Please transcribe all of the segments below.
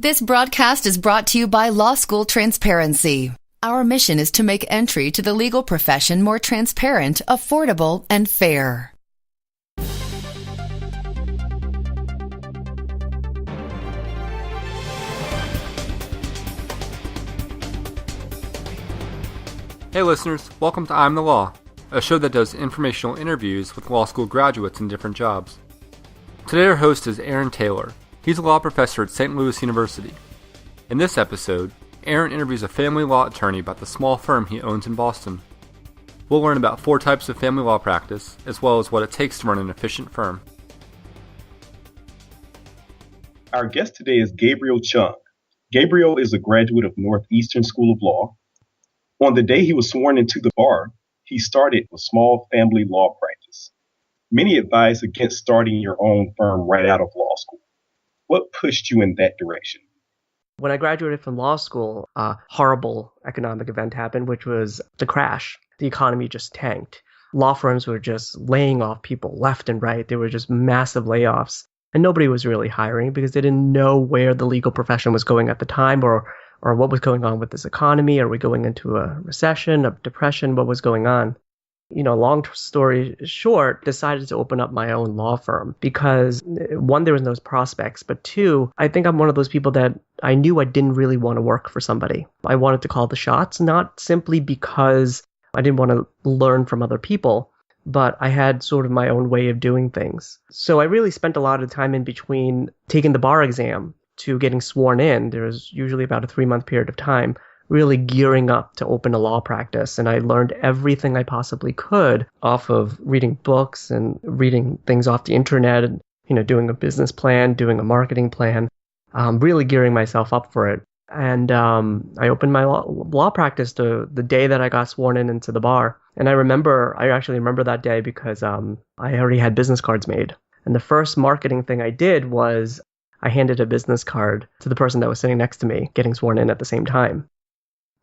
This broadcast is brought to you by Law School Transparency. Our mission is to make entry to the legal profession more transparent, affordable, and fair. Hey listeners, welcome to I'm the Law, a show that does informational interviews with law school graduates in different jobs. Today our host is Aaron Taylor. He's a law professor at St. Louis University. In this episode, Aaron interviews a family law attorney about the small firm he owns in Boston. We'll learn about 4 types of family law practice, as well as what it takes to run an efficient firm. Our guest today is Gabriel Cheong. Gabriel is a graduate of Northeastern School of Law. On the day he was sworn into the bar, he started a small family law practice. Many advise against starting your own firm right out of law school. What pushed you in that direction? When I graduated from law school, a horrible economic event happened, which was the crash. The economy just tanked. Law firms were just laying off people left and right. There were just massive layoffs. And nobody was really hiring because they didn't know where the legal profession was going at the time or what was going on with this economy. Are we going into a recession, a depression? What was going on? Long story short, decided to open up my own law firm because, one, there was no prospects, but 2, I think I'm one of those people that I knew I didn't really want to work for somebody. I wanted to call the shots, not simply because I didn't want to learn from other people, but I had sort of my own way of doing things. So I really spent a lot of time in between taking the bar exam to getting sworn in. There was usually about a 3-month period of time, really gearing up to open a law practice. And I learned everything I possibly could off of reading books and reading things off the internet and, doing a business plan, doing a marketing plan, really gearing myself up for it. And I opened my law practice the day that I got sworn into the bar. And I actually remember that day because I already had business cards made. And the first marketing thing I did was I handed a business card to the person that was sitting next to me, getting sworn in at the same time.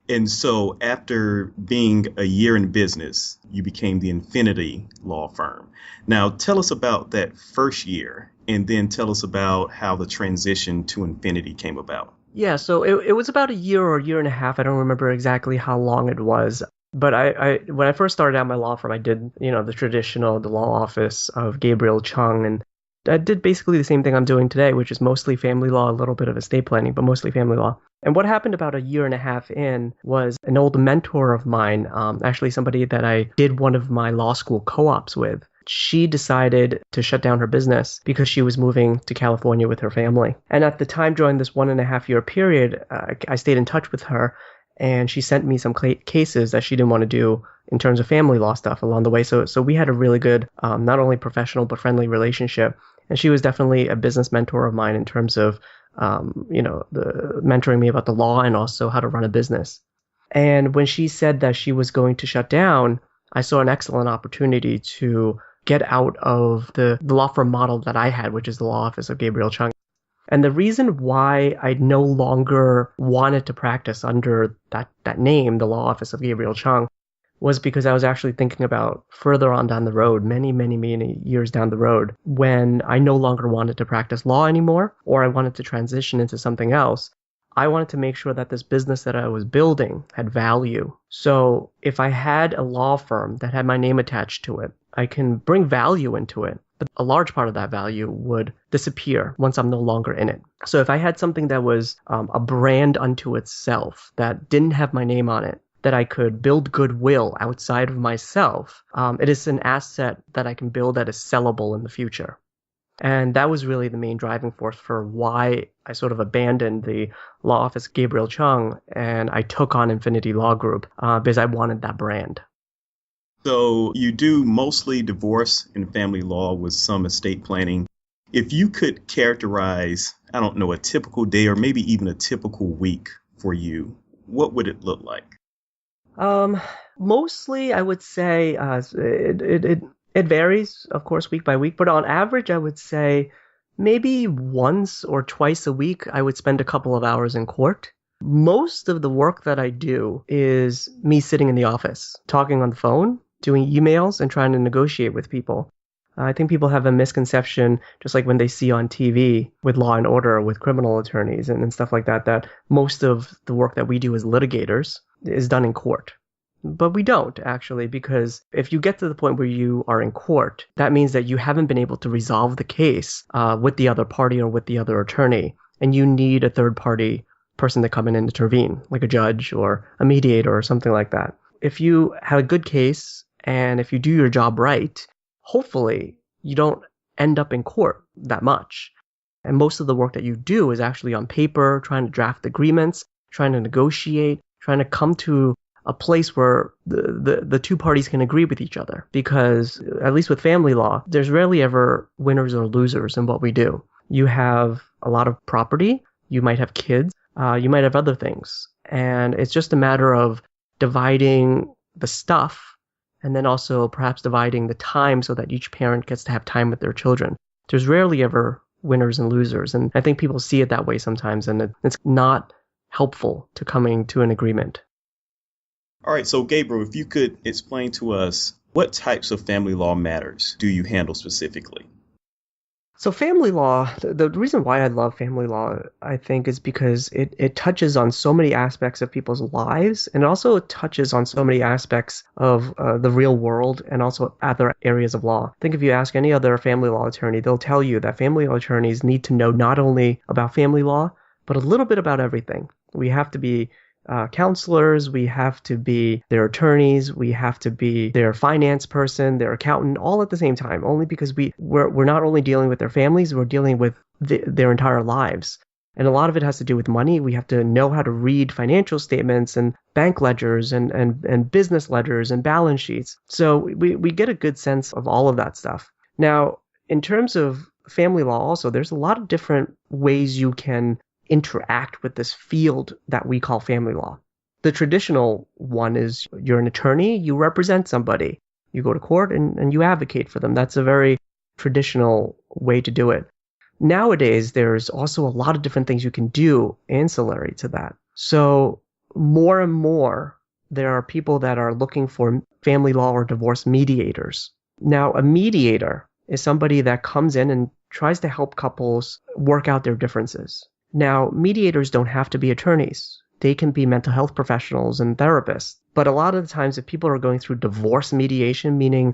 And so after being a year in business, you became the Infinity Law Firm. Now, tell us about that first year, and then tell us about how the transition to Infinity came about. Yeah, so it was about a year or a year and a half. I don't remember exactly how long it was. But I when I first started out my law firm, I did, the law office of Gabriel Cheong, and I did basically the same thing I'm doing today, which is mostly family law, a little bit of estate planning, but mostly family law. And what happened about a year and a half in was an old mentor of mine, actually somebody that I did one of my law school co-ops with. She decided to shut down her business because she was moving to California with her family. And at the time, during this 1.5-year period, I stayed in touch with her, and she sent me some cases that she didn't want to do in terms of family law stuff along the way. So we had a really good, not only professional, but friendly relationship. And she was definitely a business mentor of mine in terms of, the mentoring me about the law and also how to run a business. And when she said that she was going to shut down, I saw an excellent opportunity to get out of the law firm model that I had, which is the law office of Gabriel Cheong. And the reason why I no longer wanted to practice under that name, the law office of Gabriel Cheong, was because I was actually thinking about further on down the road, many, many, many years down the road, when I no longer wanted to practice law anymore, or I wanted to transition into something else. I wanted to make sure that this business that I was building had value. So if I had a law firm that had my name attached to it, I can bring value into it, but a large part of that value would disappear once I'm no longer in it. So if I had something that was a brand unto itself, that didn't have my name on it, that I could build goodwill outside of myself, it is an asset that I can build that is sellable in the future. And that was really the main driving force for why I sort of abandoned the law office Gabriel Cheong and I took on Infinity Law Group because I wanted that brand. So you do mostly divorce and family law with some estate planning. If you could characterize, a typical day or maybe even a typical week for you, what would it look like? Mostly I would say it varies, of course, week by week, but on average, I would say maybe once or twice a week, I would spend a couple of hours in court. Most of the work that I do is me sitting in the office, talking on the phone, doing emails, and trying to negotiate with people. I think people have a misconception, just like when they see on TV with Law and Order, with criminal attorneys and stuff like that, that most of the work that we do as litigators is done in court. But we don't, actually, because if you get to the point where you are in court, that means that you haven't been able to resolve the case with the other party or with the other attorney, and you need a third-party person to come in and intervene, like a judge or a mediator or something like that. If you have a good case and if you do your job right, hopefully you don't end up in court that much. And most of the work that you do is actually on paper, trying to draft agreements, trying to negotiate, trying to come to a place where the two parties can agree with each other. Because, at least with family law, there's rarely ever winners or losers in what we do. You have a lot of property, you might have kids, you might have other things. And it's just a matter of dividing the stuff and then also perhaps dividing the time so that each parent gets to have time with their children. There's rarely ever winners and losers. And I think people see it that way sometimes, and it's not helpful to coming to an agreement. All right, so Gabriel, if you could explain to us what types of family law matters do you handle specifically? So family law, the reason why I love family law, I think, is because it touches on so many aspects of people's lives, and also touches on so many aspects of the real world and also other areas of law. I think if you ask any other family law attorney, they'll tell you that family law attorneys need to know not only about family law, but a little bit about everything. We have to be counselors, we have to be their attorneys, we have to be their finance person, their accountant, all at the same time, only because we're not only dealing with their families, we're dealing with their entire lives. And a lot of it has to do with money. We have to know how to read financial statements and bank ledgers and business ledgers and balance sheets. So we get a good sense of all of that stuff. Now, in terms of family law also, there's a lot of different ways you can interact with this field that we call family law. The traditional one is you're an attorney, you represent somebody. You go to court and you advocate for them. That's a very traditional way to do it. Nowadays, there's also a lot of different things you can do ancillary to that. So more and more, there are people that are looking for family law or divorce mediators. Now, a mediator is somebody that comes in and tries to help couples work out their differences. Now, mediators don't have to be attorneys. They can be mental health professionals and therapists. But a lot of the times, if people are going through divorce mediation, meaning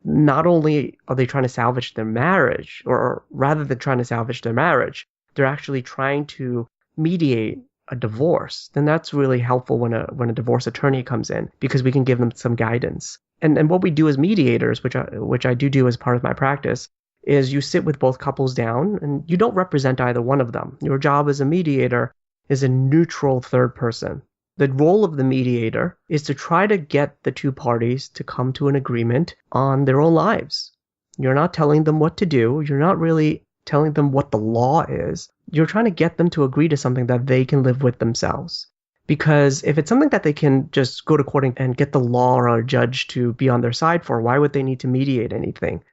not only are they trying to salvage their marriage, or rather than trying to salvage their marriage, they're actually trying to mediate a divorce, then that's really helpful when a divorce attorney comes in, because we can give them some guidance. And what we do as mediators, which I do as part of my practice, is you sit with both couples down and you don't represent either one of them. Your job as a mediator is a neutral third person. The role of the mediator is to try to get the two parties to come to an agreement on their own lives. You're not telling them what to do. You're not really telling them what the law is. You're trying to get them to agree to something that they can live with themselves. Because if it's something that they can just go to court and get the law or a judge to be on their side for, why would they need to mediate anything?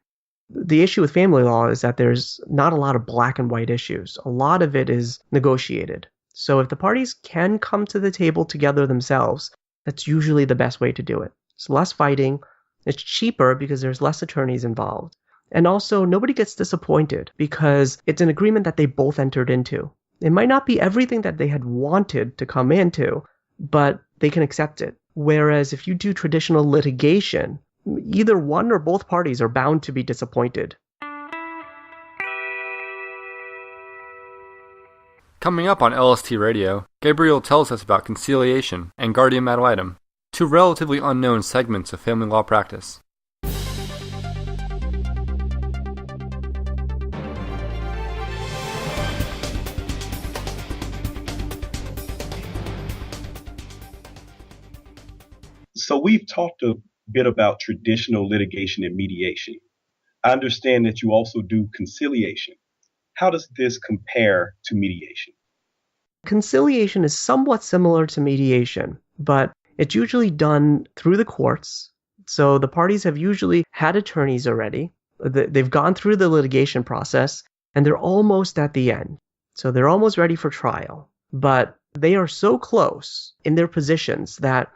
The issue with family law is that there's not a lot of black and white issues. A lot of it is negotiated. So if the parties can come to the table together themselves, that's usually the best way to do it. It's less fighting. It's cheaper because there's less attorneys involved. And also, nobody gets disappointed because it's an agreement that they both entered into. It might not be everything that they had wanted to come into, but they can accept it. Whereas if you do traditional litigation, either one or both parties are bound to be disappointed. Coming up on LST Radio, Gabriel tells us about conciliation and guardian ad litem, two relatively unknown segments of family law practice. So we've talked a bit about traditional litigation and mediation. I understand that you also do conciliation. How does this compare to mediation? Conciliation is somewhat similar to mediation, but it's usually done through the courts. So the parties have usually had attorneys already. They've gone through the litigation process, and they're almost at the end. So they're almost ready for trial. But they are so close in their positions that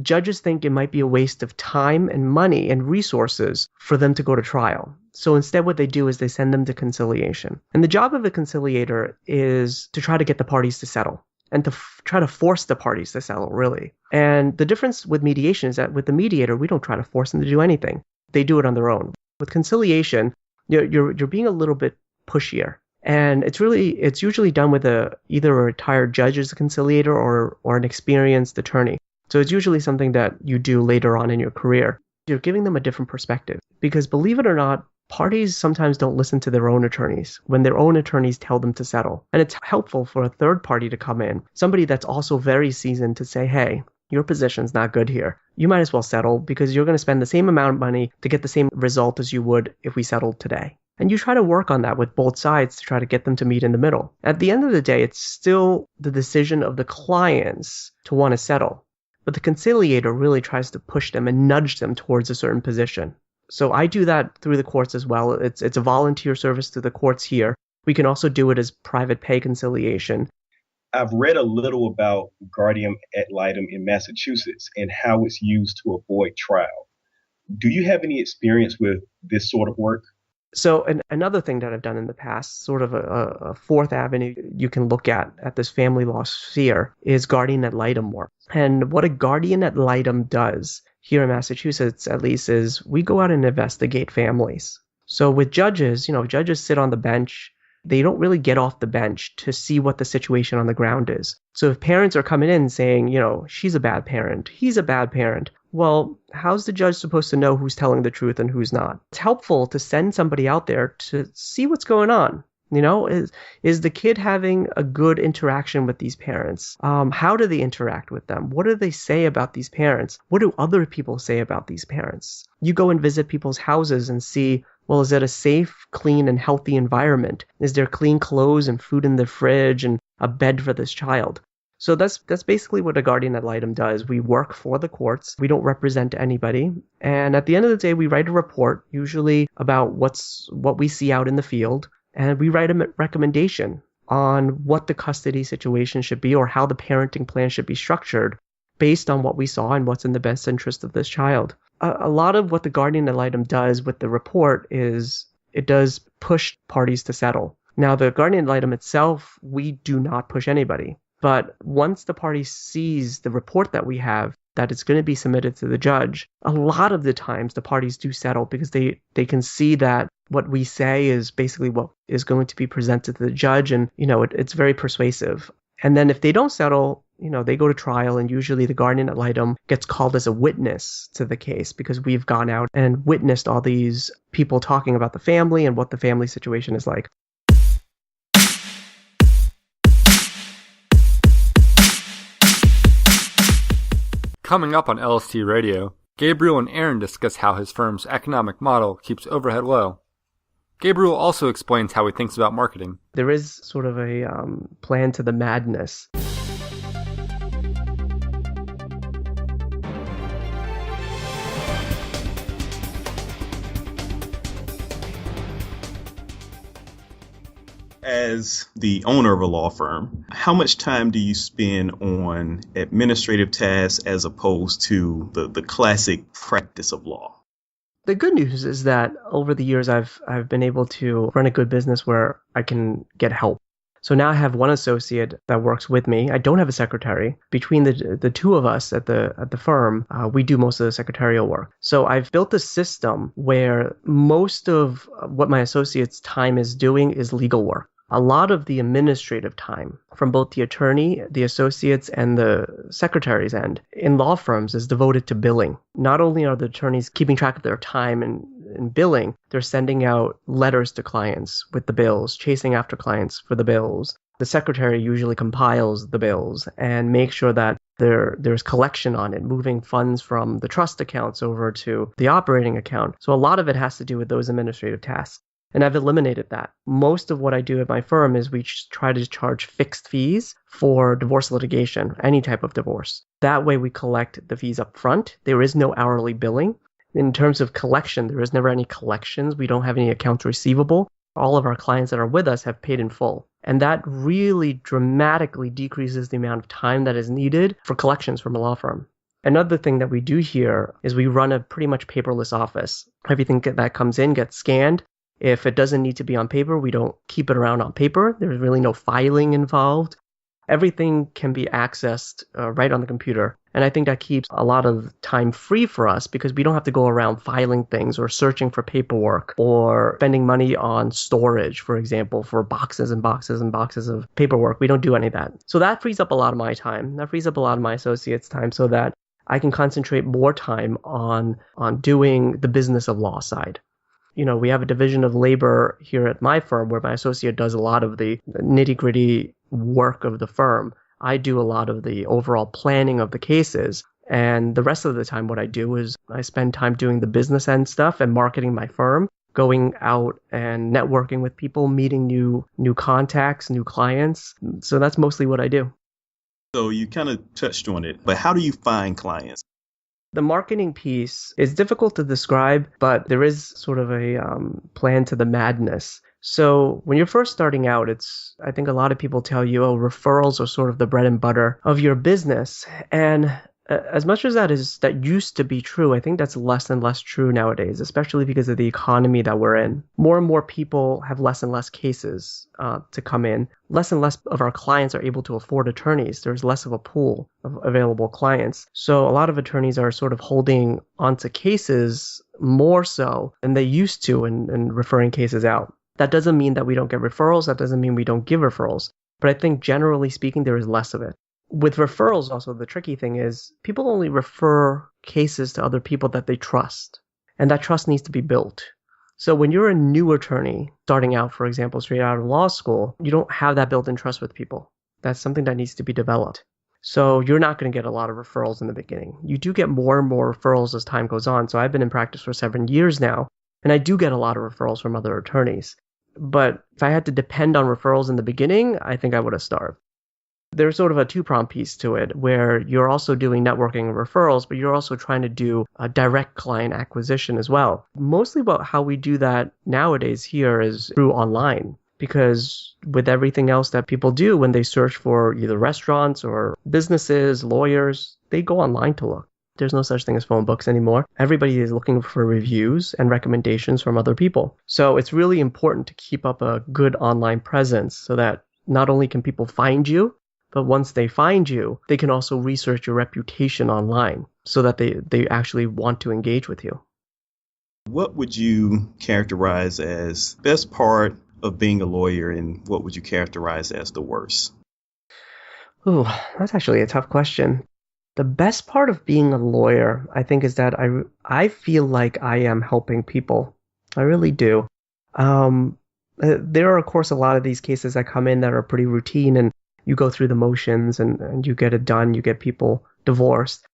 judges think it might be a waste of time and money and resources for them to go to trial. So instead what they do is they send them to conciliation. And the job of a conciliator is to try to get the parties to settle and to try to force the parties to settle, really. And the difference with mediation is that with the mediator, we don't try to force them to do anything. They do it on their own. With conciliation, you're being a little bit pushier. And it's usually done with either a retired judge as a conciliator or an experienced attorney. So it's usually something that you do later on in your career. You're giving them a different perspective because, believe it or not, parties sometimes don't listen to their own attorneys when their own attorneys tell them to settle. And it's helpful for a third party to come in, somebody that's also very seasoned, to say, hey, your position's not good here. You might as well settle because you're going to spend the same amount of money to get the same result as you would if we settled today. And you try to work on that with both sides to try to get them to meet in the middle. At the end of the day, it's still the decision of the clients to want to settle. But the conciliator really tries to push them and nudge them towards a certain position. So I do that through the courts as well. It's a volunteer service to the courts here. We can also do it as private pay conciliation. I've read a little about guardian ad litem in Massachusetts and how it's used to avoid trial. Do you have any experience with this sort of work? So another thing that I've done in the past, sort of a fourth avenue you can look at this family law sphere, is guardian ad litem work. And what a guardian ad litem does here in Massachusetts, at least, is we go out and investigate families. So with judges, judges sit on the bench. They don't really get off the bench to see what the situation on the ground is. So if parents are coming in saying, she's a bad parent, he's a bad parent, well, how's the judge supposed to know who's telling the truth and who's not? It's helpful to send somebody out there to see what's going on. Is the kid having a good interaction with these parents? How do they interact with them? What do they say about these parents? What do other people say about these parents? You go and visit people's houses and see, well, is it a safe, clean, and healthy environment? Is there clean clothes and food in the fridge and a bed for this child? So that's basically what a guardian ad litem does. We work for the courts. We don't represent anybody. And at the end of the day, we write a report, usually about what we see out in the field. And we write a recommendation on what the custody situation should be or how the parenting plan should be structured based on what we saw and what's in the best interest of this child. A lot of what the guardian ad litem does with the report is it does push parties to settle. Now, the guardian ad litem itself, we do not push anybody. But once the party sees the report that we have, that it's going to be submitted to the judge, a lot of the times the parties do settle because they can see that what we say is basically what is going to be presented to the judge, and it's very persuasive. And then if they don't settle, they go to trial, and usually the guardian ad litem gets called as a witness to the case because we've gone out and witnessed all these people talking about the family and what the family situation is like. Coming up on LST Radio, Gabriel and Aaron discuss how his firm's economic model keeps overhead low. Gabriel also explains how he thinks about marketing. There is sort of a plan to the madness. As the owner of a law firm, how much time do you spend on administrative tasks as opposed to the classic practice of law? The good news is that over the years, I've been able to run a good business where I can get help. So now I have one associate that works with me. I don't have a secretary. Between the two of us at the firm, we do most of the secretarial work. So I've built a system where most of what my associate's time is doing is legal work. A lot of the administrative time from both the attorney, the associates, and the secretary's end in law firms is devoted to billing. Not only are the attorneys keeping track of their time and billing, they're sending out letters to clients with the bills, chasing after clients for the bills. The secretary usually compiles the bills and makes sure that there's collection on it, moving funds from the trust accounts over to the operating account. So a lot of it has to do with those administrative tasks. And I've eliminated that. Most of what I do at my firm is we try to charge fixed fees for divorce litigation, any type of divorce. That way we collect the fees up front. There is no hourly billing. In terms of collection, there is never any collections. We don't have any accounts receivable. All of our clients that are with us have paid in full. And that really dramatically decreases the amount of time that is needed for collections from a law firm. Another thing that we do here is we run a pretty much paperless office. Everything that comes in gets scanned. If it doesn't need to be on paper, we don't keep it around on paper. There's really no filing involved. Everything can be accessed right on the computer. And I think that keeps a lot of time free for us because we don't have to go around filing things or searching for paperwork or spending money on storage, for example, for boxes and boxes and boxes of paperwork. We don't do any of that. So that frees up a lot of my time. That frees up a lot of my associates' time so that I can concentrate more time on doing the business of law side. We have a division of labor here at my firm where my associate does a lot of the nitty-gritty work of the firm. I do a lot of the overall planning of the cases. And the rest of the time, what I do is I spend time doing the business end stuff and marketing my firm, going out and networking with people, meeting new contacts, new clients. So that's mostly what I do. So you kind of touched on it, but how do you find clients? The marketing piece is difficult to describe, but there is sort of a plan to the madness. So when you're first starting out, I think a lot of people tell you, oh, referrals are sort of the bread and butter of your business. And as much as that used to be true, I think that's less and less true nowadays, especially because of the economy that we're in. More and more people have less and less cases to come in. Less and less of our clients are able to afford attorneys. There's less of a pool of available clients. So a lot of attorneys are sort of holding onto cases more so than they used to and referring cases out. That doesn't mean that we don't get referrals. That doesn't mean we don't give referrals. But I think generally speaking, there is less of it. With referrals, also, the tricky thing is people only refer cases to other people that they trust, and that trust needs to be built. So when you're a new attorney starting out, for example, straight out of law school, you don't have that built-in trust with people. That's something that needs to be developed. So you're not going to get a lot of referrals in the beginning. You do get more and more referrals as time goes on. So I've been in practice for 7 years now, and I do get a lot of referrals from other attorneys. But if I had to depend on referrals in the beginning, I think I would have starved. There's sort of a two-pronged piece to it where you're also doing networking and referrals, but you're also trying to do a direct client acquisition as well. Mostly about how we do that nowadays here is through online, because with everything else that people do when they search for either restaurants or businesses, lawyers, they go online to look. There's no such thing as phone books anymore. Everybody is looking for reviews and recommendations from other people. So it's really important to keep up a good online presence so that not only can people find you, but once they find you, they can also research your reputation online so that they actually want to engage with you. What would you characterize as best part of being a lawyer, and what would you characterize as the worst? Ooh, that's actually a tough question. The best part of being a lawyer, I think, is that I feel like I am helping people. I really do. There are, of course, a lot of these cases that come in that are pretty routine, and you go through the motions and you get it done, you get people divorced.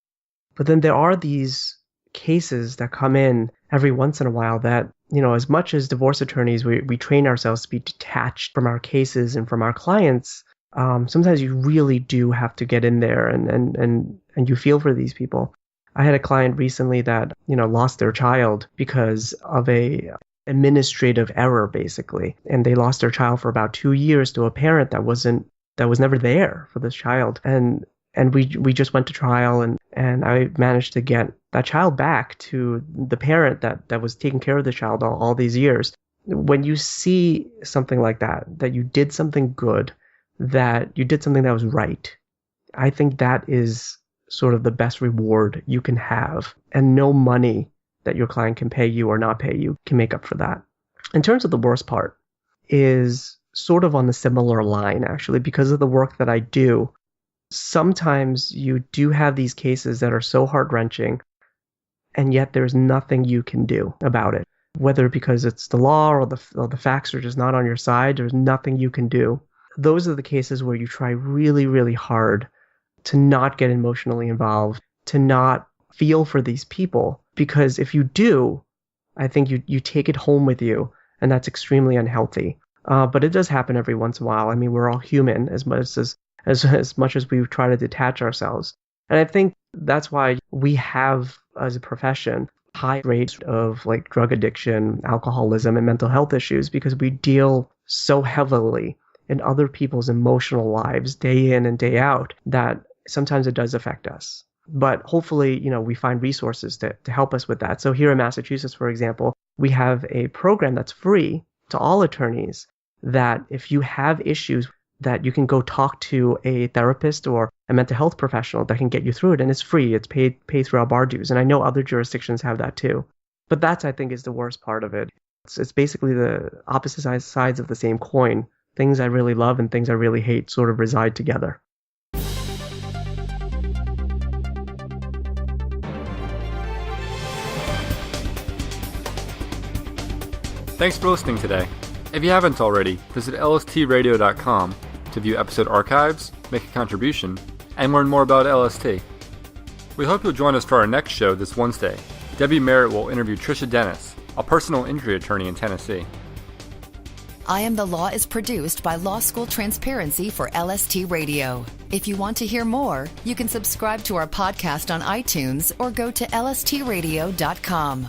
But then there are these cases that come in every once in a while that, as much as divorce attorneys, we train ourselves to be detached from our cases and from our clients. Sometimes you really do have to get in there and you feel for these people. I had a client recently that, lost their child because of a administrative error, basically. And they lost their child for about 2 years to a parent that was never there for this child. And we just went to trial and I managed to get that child back to the parent that was taking care of the child all these years. When you see something like that you did something good, that you did something that was right, I think that is sort of the best reward you can have. And no money that your client can pay you or not pay you can make up for that. In terms of the worst part is sort of on the similar line, actually, because of the work that I do. Sometimes you do have these cases that are so heart-wrenching, and yet there's nothing you can do about it. Whether because it's the law or the facts are just not on your side, there's nothing you can do. Those are the cases where you try really, really hard to not get emotionally involved, to not feel for these people. Because if you do, I think you take it home with you, and that's extremely unhealthy. But it does happen every once in a while. I mean, we're all human as much as we try to detach ourselves. And I think that's why we have, as a profession, high rates of like drug addiction, alcoholism, and mental health issues, because we deal so heavily in other people's emotional lives day in and day out that sometimes it does affect us. But hopefully, we find resources to help us with that. So here in Massachusetts, for example, we have a program that's free to all attorneys that if you have issues, that you can go talk to a therapist or a mental health professional that can get you through it. And it's free. It's paid through our bar dues. And I know other jurisdictions have that too. But that's, I think, is the worst part of it. It's basically the opposite sides of the same coin. Things I really love and things I really hate sort of reside together. Thanks for listening today. If you haven't already, visit lstradio.com to view episode archives, make a contribution, and learn more about LST. We hope you'll join us for our next show this Wednesday. Debbie Merritt will interview Trisha Dennis, a personal injury attorney in Tennessee. I Am the Law is produced by Law School Transparency for LST Radio. If you want to hear more, you can subscribe to our podcast on iTunes or go to lstradio.com.